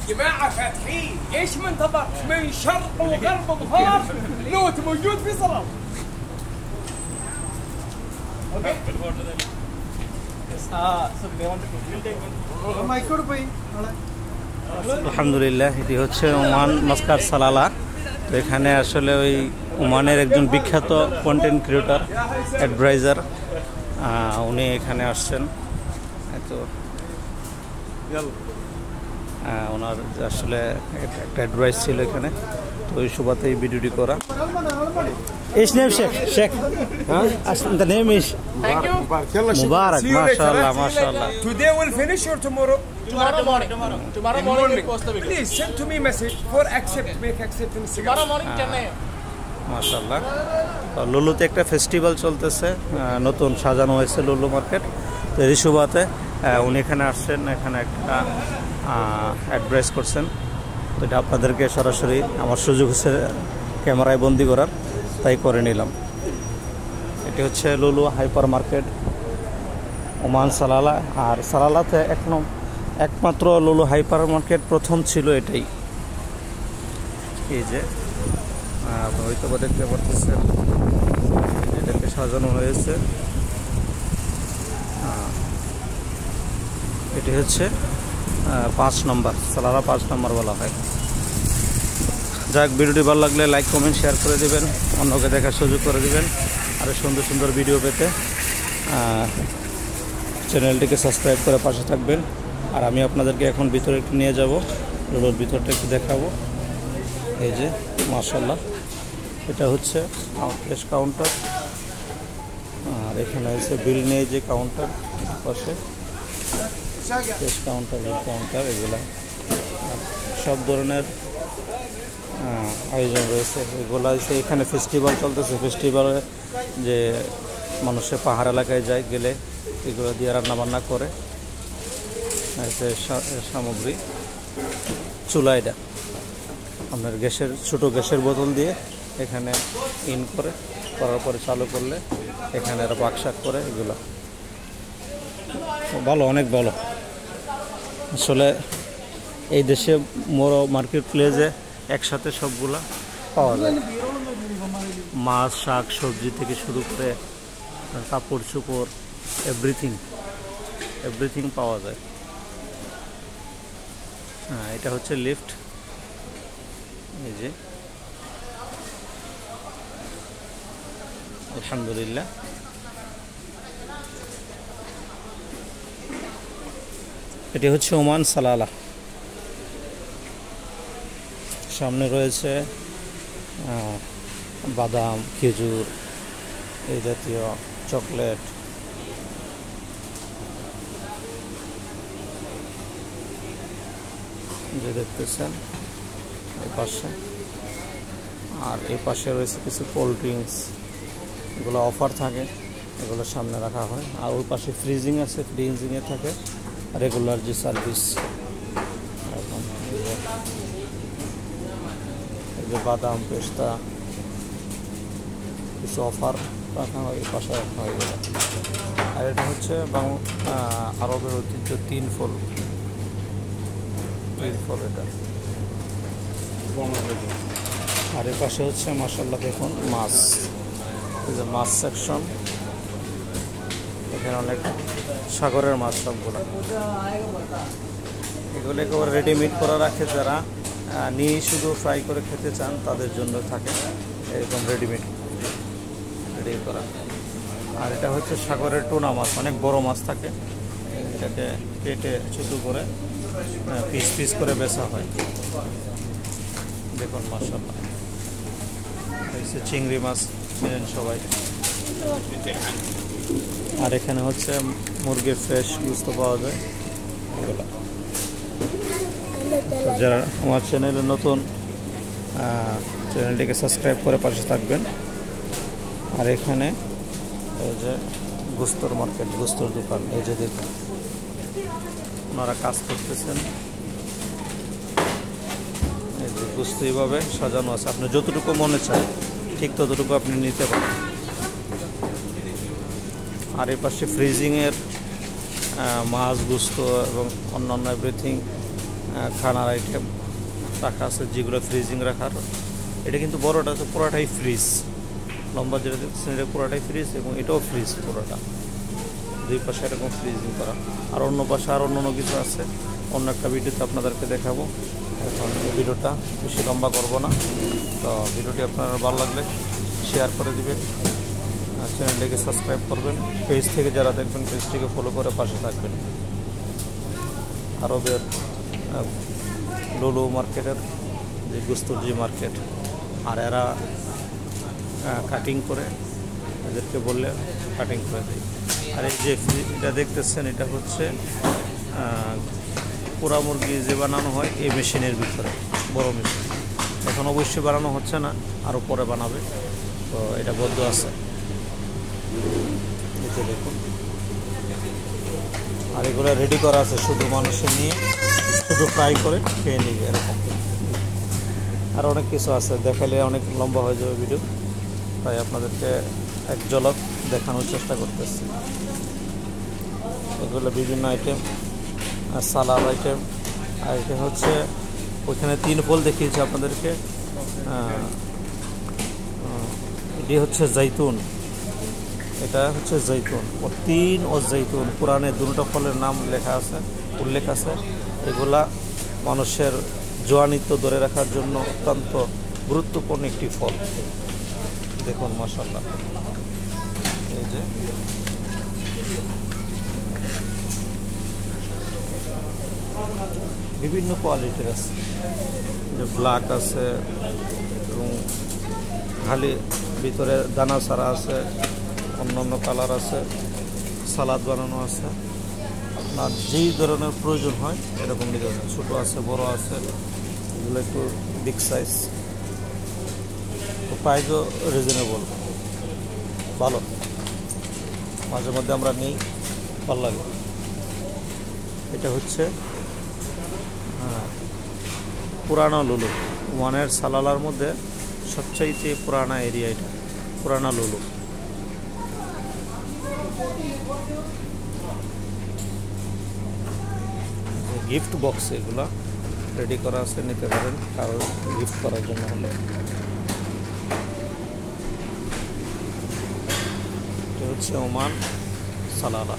جماعة فاتحين ايش منتظر من شرق وغرب وظهر نوت موجود في صلاة. আলহামদুলিল্লাহ, এটি হচ্ছে ওমান মাস্কাট সালালা। তো এখানে আসলে ওই ওমানের একজন বিখ্যাত কন্টেন্ট ক্রিয়েটর অ্যাডভাইজার উনি এখানে আসছেন। তো ওনার আসলে একটা অ্যাডভাইস ছিল এখানে, তো ওই সুবাদে এই ভিডিওটি করা। His name Sheikh. Huh? The name is Mubarak. MashaAllah, MashaAllah. Today we'll finish or tomorrow? Tomorrow morning. Tomorrow morning we'll post the video. Please send to me message for make acceptance. Tomorrow morning 10 a.m. মাশাআল্লাহ। লুলুতে একটা festival চলতেছে, নতুন সাজানো হয়েছে লুলু market. তো এই সুবাদে উনি এখানে আসছেন, এখানে একটা অ্যাডভাইস করছেন। তো এটা আপনাদেরকে সরাসরি আমার সুযোগ হচ্ছে ক্যামেরায় বন্দি করার, তাই করে নিলাম। এটি হচ্ছে লুলু হাইপার মার্কেট ওমান সালালা। আর সালালাতে একমাত্র লুলু হাইপার মার্কেট প্রথম ছিল এটাই। এই যে হয়তো দেখতে পাচ্ছেন এটাকে সাজানো হয়েছে। এটি হচ্ছে 5 নম্বর সালালা, 5 নম্বর বলা হয়। যাক, ভিডিওটি ভালো লাগলে লাইক কমেন্ট শেয়ার করে দেবেন, অন্যকে দেখার সুযোগ করে দেবেন। আরও সুন্দর সুন্দর ভিডিও পেতে চ্যানেলটিকে সাবস্ক্রাইব করে পাশে থাকবেন। আর আমি আপনাদেরকে এখন ভিতরে একটু নিয়ে যাব, লুলুর ভিতরটা একটু দেখাবো। এই যে মাশাআল্লাহ, এটা হচ্ছে ক্যাশ কাউন্টার। আর এখানে হচ্ছে বিল নেই যে কাউন্টার পাশে, ক্যাশ কাউন্টার, বিল কাউন্টার, এগুলা সব ধরনের আয়োজন রয়েছে। এগুলো হচ্ছে এখানে ফেস্টিভ্যাল চলতেছে, ফেস্টিভ্যালে যে মানুষের পাহাড় এলাকায় যায় গেলে এগুলো দিয়ে রান্নাবান্না করে। সামগ্রী চুলা, এটা আপনার গ্যাসের ছোটো গ্যাসের বোতল দিয়ে এখানে করার পরে চালু করলে এখানে এরা বাকশাক করে। এগুলো ভালো, অনেক ভালো। আসলে এই দেশে বড় মার্কেট প্লেসে একসাথে সবগুলা পাওয়া যায়, মাছ, শাক, সবজি থেকে শুরু করে কাপড় চোপড়, এভরিথিং পাওয়া যায়। এটা হচ্ছে লিফট। এই যে আলহামদুলিল্লাহ, এটি হচ্ছে ওমান সালালা। সামনে রয়েছে বাদাম, খেজুর, এই জাতীয় চকলেট। যে দেখতেছেন এই পাশে, আর এই পাশে রয়েছে কিছু কোল্ড ড্রিঙ্কস, এগুলো অফার থাকে, এগুলো সামনে রাখা হয়। আর ওই পাশে ফ্রিজিং আছে, ফ্রিজিংয়ে থাকে রেগুলার যে সার্ভিস। এই যে বাদাম, পেস্তা, কিছু অফার রাখা হয়, এই পাশে রাখা হয়। আর এটা হচ্ছে আরবের ঐতিহ্য তিন ফল, এটা। আর এর পাশে হচ্ছে মাশাআল্লাহ দেখুন মাছ, এই যে মাছ সেকশন, এখানে অনেক সাগরের মাছ সবগুলো। এগুলো একেবারে রেডিমেড করা রাখে, যারা নিয়ে শুধু ফ্রাই করে খেতে চান তাদের জন্য থাকে এরকম রেডি করা। আর এটা হচ্ছে সাগরের টুনা মাছ, অনেক বড় মাছ থাকে, এটাকে কেটে ছোট করে পিস করে বেচা হয়। দেখুন মাশাআল্লাহ, হচ্ছে চিংড়ি মাছ চিনেন সবাই। আর এখানে হচ্ছে মুরগির ফ্রেশ গোশত পাওয়া যায়। যারা আমার চ্যানেলে নতুন, চ্যানেলটিকে সাবস্ক্রাইব করে পাশে থাকবেন। আর এখানে এই যে গোস্তর মার্কেট, গোস্তর দোকান, এই যে দেখুন ওনারা কাজ করতেছেন। এই যে গোস্ত এইভাবে সাজানো আছে, আপনি যতটুকু মনে চায় ঠিক ততটুকু আপনি নিতে পারেন। আর এই পাশে ফ্রিজিংয়ের মাছ গুস্ত এবং অন্যান্য এভরিথিং খানার আইটেম রাখা আছে, যেগুলো ফ্রিজিং রাখার। এটা কিন্তু বড়টা তো পুরোটাই ফ্রিজ, লম্বা যেটা দেখছেন এটা পুরোটাই ফ্রিজ, এবং এটাও ফ্রিজ পুরোটা, দুই পাশে এরকম ফ্রিজিং করা। আর অন্য পাশে আর অন্য কিছু আছে, অন্য একটা ভিডিওতে আপনাদেরকে দেখাবো। এখন এই ভিডিওটা বেশি লম্বা করবো না। তো ভিডিওটি আপনার ভালো লাগলে শেয়ার করে দিবেন, চ্যানেলটিকে সাবস্ক্রাইব করবেন, পেজ থেকে যারা দেখবেন পেজটিকে ফলো করে পাশে থাকবেন। আরবের লুলু মার্কেটের যে গুস্তুজি মার্কেট, আর এরা কাটিং করে, এদেরকে বললে কাটিং করে দেয়। আর এই যে এটা দেখতেছেন এটা হচ্ছে পোড়া মুরগি যে বানানো হয় এই মেশিনের ভিতরে, বড় মেশিন। এখন অবশ্যই বানানো হচ্ছে না, আরও পরে বানাবে, তো এটা বদ্ধ আছে। এতে দেখুন, আর এগুলো রেডি করা আছে, শুধু মানুষের নিয়ে শুধু ফ্রাই করে খেয়ে নিবে এরকম। আর অনেক কিছু আছে, দেখালে অনেক লম্বা হয়ে যাবে ভিডিও, তাই আপনাদেরকে এক ঝলক দেখানোর চেষ্টা করতেছি। এগুলো বিভিন্ন আইটেম, সালাদ আইটেম। আর এটা হচ্ছে ওইখানে 3 ফল দেখিয়েছি আপনাদেরকে। এটি হচ্ছে জৈতুন, এটা হচ্ছে জৈতুন ও 3 ও জৈতুন, কোরআনে দুটো ফলের নাম লেখা আছে, উল্লেখ আছে। এগুলা মানুষের জোয়ানিত্ব ধরে রাখার জন্য অত্যন্ত গুরুত্বপূর্ণ একটি ফল। দেখুন মাশাআল্লাহ, এই যে বিভিন্ন কোয়ালিটির আছে, যে ব্ল্যাক আছে এবং খালি ভিতরে দানা ছাড়া আছে, অন্যান্য কালার আছে, সালাদ বানানো আছে। আপনার যেই ধরনের প্রয়োজন হয় এরকম নিতে পারেন, ছোটো আছে, বড় আছে, এগুলো একটু বিগ সাইজ। তো প্রাইসও রিজনেবল, ভালো, মাঝে মধ্যে আমরা নিই, ভালো লাগে। এটা হচ্ছে পুরানা লুলু, ওয়ানের সালালার মধ্যে সবচাইতে পুরানা এরিয়া এটা, পুরানা লুলু। গিফট বক্স এগুলা রেডি করা আছে, নিতে পারেন কারো গিফট করার জন্য হলে। এটা হচ্ছে ওমান সালালা।